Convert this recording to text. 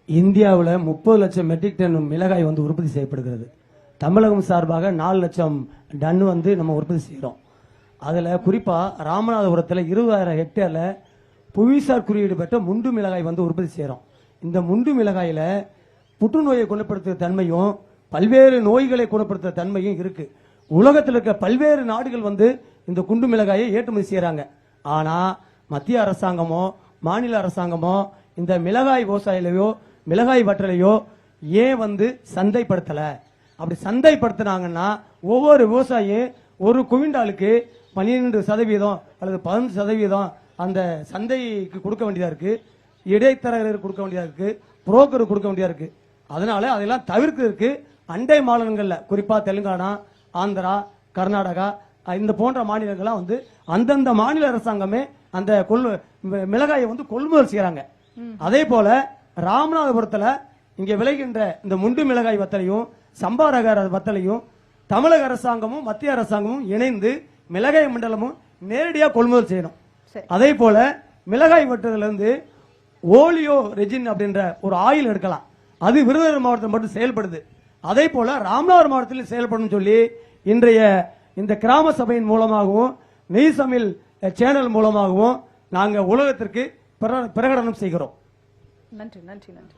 இந்தியாவில் 30 லட்சம் matric ton மிளகாய் வந்து உற்பத்தி செய்யப்படுகிறது. தமிழகம் சார்பாக 4 லட்சம் டன் வந்து நம்ம உற்பத்தி செய்கிறோம். அதில் குறிப்பாக ராமநாதபுரத்தில் 20,000 ஹெக்டேரில் புவிசார் குறியீடு பெற்ற முண்டு மிளகாய் வந்து உற்பத்தி செய்கிறோம். இந்த முண்டு மிளகாயில் புற்றுநோயை குணப்படுத்துகிற தன்மையும் பல்வேறு நோய்களை குணப்படுத்துகிற தன்மையும் இருக்கு. உலகத்தில் இருக்க பல்வேறு நாடுகள் வந்து இந்த குண்டு மிளகாயை ஏற்றுமதி செய்கிறாங்க. ஆனால் மத்திய அரசாங்கமோ மாநில அரசாங்கமோ இந்த மிளகாய் விவசாயிலையோ மிளகாய் வற்றலையோ ஏன் வந்து சந்தைப்படுத்தல? அப்படி சந்தைப்படுத்தினாங்கன்னா ஒவ்வொரு விவசாயியும் ஒரு குவிண்டாலுக்கு 12% அல்லது 15% அந்த சந்தைக்கு கொடுக்க வேண்டியதா இருக்கு, இடைத்தரகர் கொடுக்க வேண்டியதா இருக்கு, புரோக்கர் கொடுக்க வேண்டியதா இருக்கு. அதனால அதெல்லாம் தவிர்க்கிறதுக்கு அண்டை மாநிலங்கள்ல குறிப்பா தெலுங்கானா, ஆந்திரா, கர்நாடகா இந்த போன்ற மாநிலங்கள்லாம் வந்து அந்தந்த மாநில அரசாங்கமே அந்த மிளகாயை வந்து கொள்முதல் செய்யறாங்க. அதே போல ராமநாதபுரத்துல இங்க விளைகின்ற இந்த முண்டு மிளகாய் வத்தலையும் சம்பா ரக வத்தலையும் தமிழக அரசாங்கமும் மத்திய அரசாங்கமும் இணைந்து மிளகாய் மண்டலமும் நேரடியாக கொள்முதல் செய்யணும். அதே போல மிளகாய் வட்டத்துல இருந்து ஓலியோ ரெஜின் அப்படின்ற ஒரு ஆயில் எடுக்கலாம். அது விருதுநகர் மாவட்டத்தில் மட்டும் செயல்படுது. அதே போல ராமநாதபுரம் மாவட்டத்தில் செயல்படும் சொல்லி இன்றைய இந்த கிராம சபையின் மூலமாகவும் நெய் சமையல் சேனல் மூலமாகவும் நாங்கள் உலகத்திற்கு பிரகடனம் செய்கிறோம். நன்றி நன்றி நன்றி.